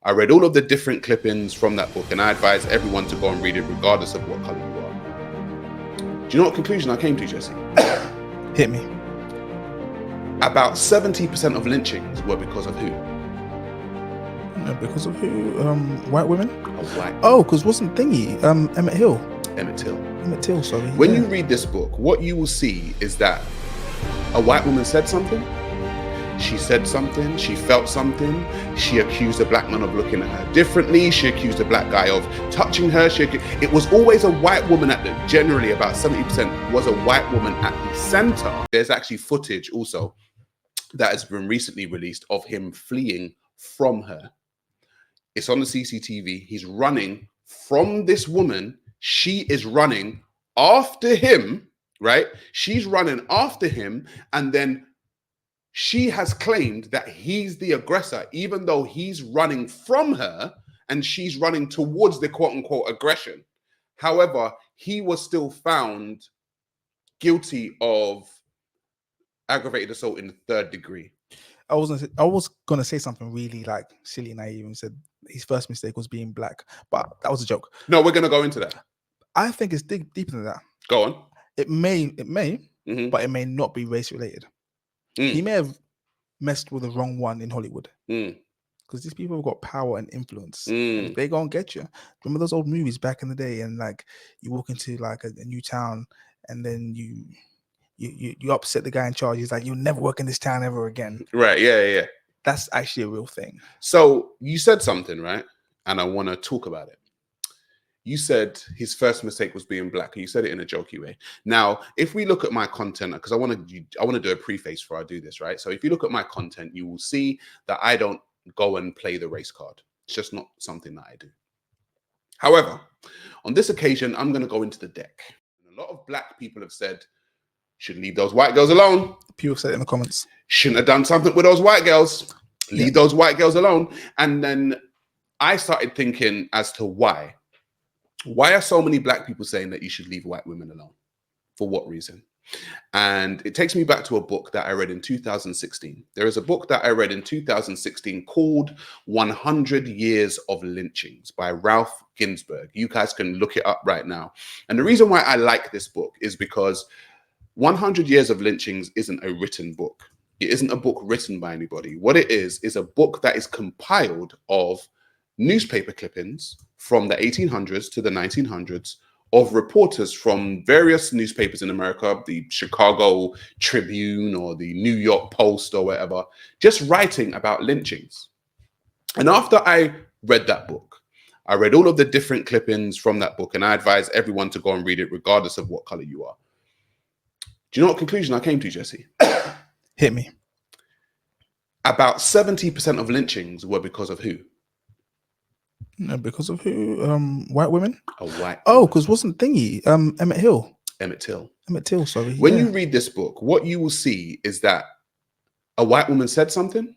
I read all of the different clippings from that book, and I advise everyone to go and read it regardless of what color you are. Do you know what conclusion I came to, Jesse? Hit me. About 70% of lynchings were because of who? Because of who? White women? White. Oh, because wasn't thingy Emmett Till? Emmett Till, sorry. When you read this book, what you will see is that a white woman said something. She said something, she felt something, she accused a black man of looking at her differently, she accused a black guy of touching her, it was always a white woman generally about 70% was a white woman at the center. There's actually footage also that has been recently released of him fleeing from her. It's on the CCTV, he's running from this woman, she is running after him, right? She's running after him, and then she has claimed that he's the aggressor, even though he's running from her and she's running towards the quote unquote aggression. However, he was still found guilty of aggravated assault in the 3rd degree. I was gonna say something really like silly, naive, and said his first mistake was being black, but that was a joke. No, we're gonna go into that. I think it's deeper than that. Go on. It may, but it may not be race related. He may have messed with the wrong one in Hollywood. Because these people have got power and influence. And if they go and get you. Remember those old movies back in the day, and like you walk into like a new town, and then you upset the guy in charge. He's like, you'll never work in this town ever again. Right, yeah. That's actually a real thing. So you said something, right? And I want to talk about it. You said his first mistake was being black, and you said it in a jokey way. Now, if we look at my content, because I want to do a preface before I do this, right? So if you look at my content, you will see that I don't go and play the race card. It's just not something that I do. However, on this occasion, I'm going to go into the deck. And a lot of black people have said, should leave those white girls alone. People said it in the comments. Shouldn't have done something with those white girls. Leave those white girls alone. And then I started thinking as to why. Why are so many black people saying that you should leave white women alone? For what reason? And it takes me back to a book that I read in 2016. There is a book that I read in 2016 called 100 Years of Lynchings by Ralph Ginsberg. You guys can look it up right now. And the reason why I like this book is because 100 Years of Lynchings isn't a written book. It isn't a book written by anybody. What it is a book that is compiled of newspaper clippings from the 1800s to the 1900s of reporters from various newspapers in America, the Chicago Tribune or the New York Post or whatever, just writing about lynchings. And after I read that book, I read all of the different clippings from that book, and I advise everyone to go and read it regardless of what color you are. Do you know what conclusion I came to, Jesse? Hit me. About 70% of lynchings were because of who? Because of who? White women? White. Oh, because wasn't thingy Emmett Till, sorry. When you read this book, what you will see is that a white woman said something.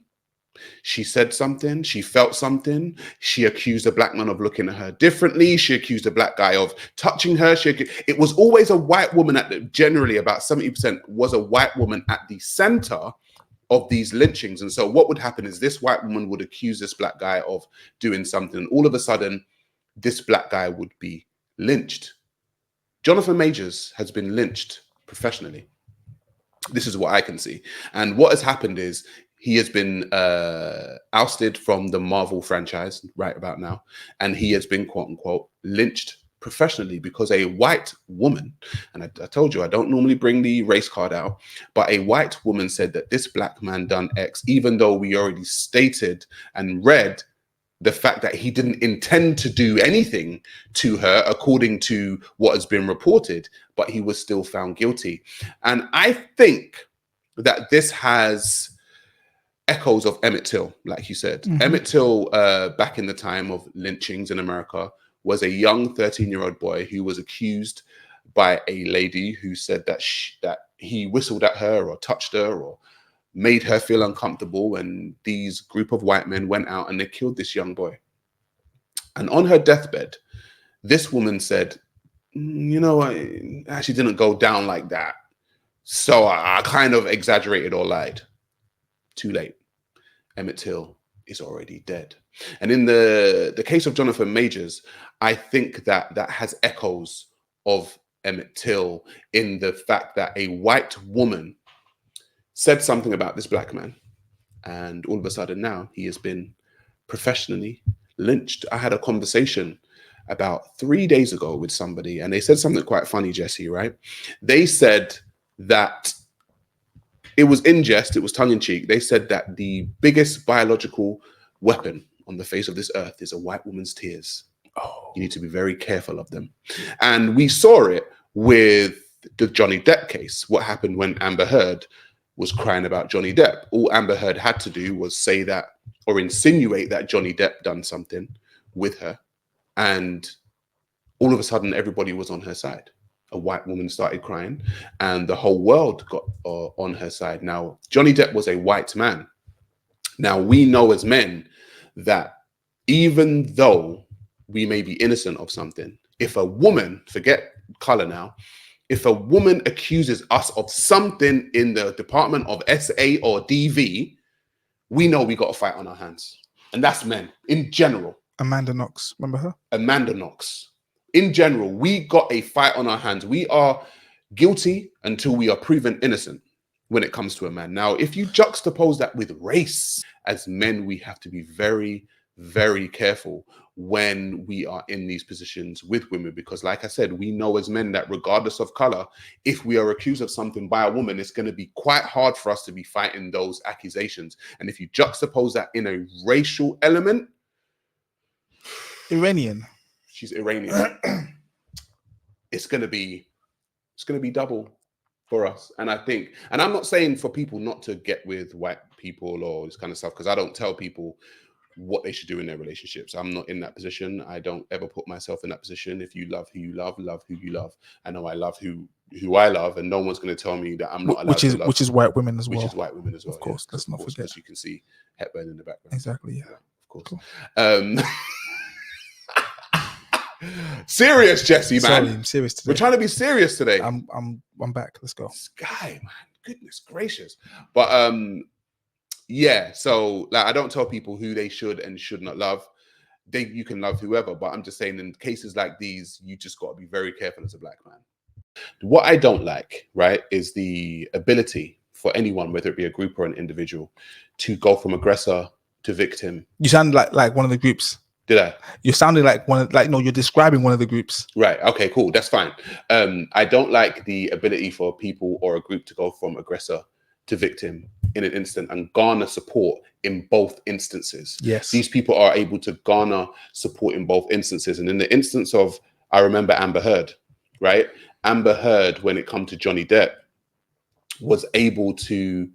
She said something, she felt something, she accused a black man of looking at her differently, she accused a black guy of touching her. It was always a white woman generally about 70% was a white woman at the center of these lynchings. And so what would happen is this white woman would accuse this black guy of doing something. All of a sudden, this black guy would be lynched. Johnathan Majors has been lynched professionally. This is what I can see. And what has happened is he has been ousted from the Marvel franchise right about now. And he has been, quote unquote, lynched professionally because a white woman, and I told you I don't normally bring the race card out, but a white woman said that this black man done X, even though we already stated and read the fact that he didn't intend to do anything to her according to what has been reported, but he was still found guilty. And I think that this has echoes of Emmett Till, like you said. Emmett Till, back in the time of lynchings in America, was a young 13-year-old boy who was accused by a lady who said that he whistled at her or touched her or made her feel uncomfortable. And these group of white men went out and they killed this young boy. And on her deathbed, this woman said, you know, I actually didn't go down like that. So I kind of exaggerated or lied. Too late. Emmett Till is already dead. And in the case of Jonathan Majors, I think that has echoes of Emmett Till in the fact that a white woman said something about this black man, and all of a sudden now he has been professionally lynched. I had a conversation about 3 days ago with somebody, and they said something quite funny, Jesse, right? They said that it was in jest, it was tongue in cheek. They said that the biggest biological weapon on the face of this earth is a white woman's tears. Oh. You need to be very careful of them. And we saw it with the Johnny Depp case. What happened when Amber Heard was crying about Johnny Depp? All Amber Heard had to do was say that or insinuate that Johnny Depp done something with her. And all of a sudden, everybody was on her side. A white woman started crying and the whole world got on her side. Now, Johnny Depp was a white man. Now, we know as men that even though we may be innocent of something, if a woman, forget color now, if a woman accuses us of something in the department of SA or DV, we know we got a fight on our hands. And that's men in general. Amanda Knox, remember her? Amanda Knox. In general, we got a fight on our hands. We are guilty until we are proven innocent when it comes to a man. Now, if you juxtapose that with race, as men, we have to be very, very careful when we are in these positions with women, because like I said, we know as men that regardless of color, if we are accused of something by a woman, it's going to be quite hard for us to be fighting those accusations. And if you juxtapose that in a racial element, Iranian. She's Iranian. It's gonna be double for us. And I think, and I'm not saying for people not to get with white people or this kind of stuff, because I don't tell people what they should do in their relationships. I'm not in that position. I don't ever put myself in that position. If you love who you love who you love. I know I love who I love, and no one's going to tell me that I'm not allowed to love. Which is white women as well. Which is white women as well. Of course, let's not forget. As you can see Hepburn in the background. Exactly, yeah. Of course. Cool. Serious, Jesse, man. Sorry, I'm serious today. We're trying to be serious today. I'm back. Let's go. This guy, man. Goodness gracious. But yeah, so like I don't tell people who they should and should not love. You can love whoever, but I'm just saying in cases like these, you just got to be very careful as a black man. What I don't like, right, is the ability for anyone, whether it be a group or an individual, to go from aggressor to victim. You sound like one of the groups. Did I? You're sounding like you're describing one of the groups. Right. Okay, cool. That's fine. I don't like the ability for people or a group to go from aggressor to victim in an instant and garner support in both instances. Yes. These people are able to garner support in both instances. And in the instance of, I remember Amber Heard, right? Amber Heard, when it comes to Johnny Depp, was able to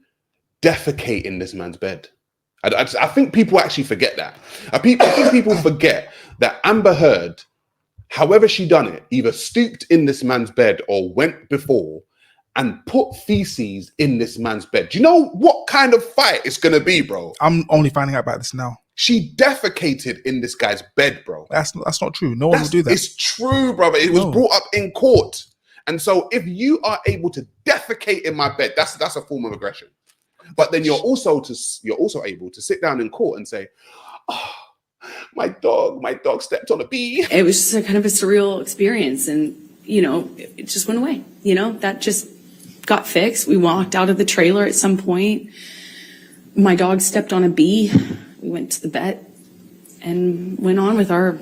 defecate in this man's bed. I think people actually forget that. I think people forget that Amber Heard, however she done it, either stooped in this man's bed or went before and put feces in this man's bed. Do you know what kind of fight it's going to be, bro? I'm only finding out about this now. She defecated in this guy's bed, bro. That's not true. No one will do that. It's true, brother. It was brought up in court. And so if you are able to defecate in my bed, that's a form of aggression. But then you're also able to sit down in court and say, oh, my dog stepped on a bee. It was just a kind of a surreal experience. And, it just went away. That just got fixed. We walked out of the trailer at some point. My dog stepped on a bee. We went to the vet and went on with our,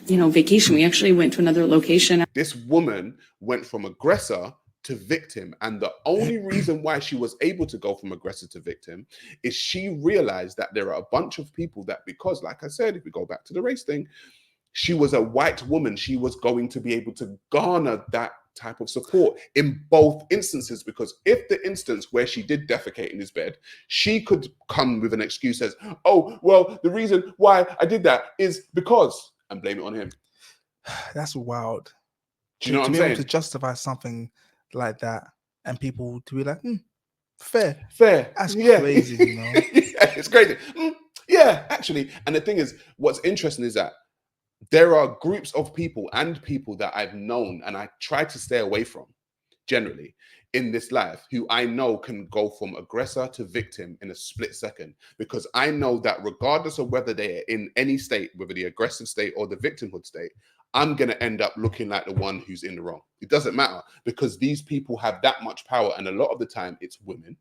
vacation. We actually went to another location. This woman went from aggressor to victim, and the only reason why she was able to go from aggressor to victim is she realized that there are a bunch of people that, because like I said, if we go back to the race thing, she was a white woman, she was going to be able to garner that type of support in both instances, because if the instance where she did defecate in his bed, she could come with an excuse as, oh, well, the reason why I did that is because, and blame it on him. That's wild. Do you know what I'm saying? saying? To justify something like that and people to be like, fair. That's crazy, Yeah, it's crazy. Yeah, actually. And the thing is, what's interesting is that there are groups of people and people that I've known and I try to stay away from generally in this life who I know can go from aggressor to victim in a split second, because I know that regardless of whether they're in any state, whether the aggressive state or the victimhood state, I'm going to end up looking like the one who's in the wrong. It doesn't matter, because these people have that much power. And a lot of the time it's women.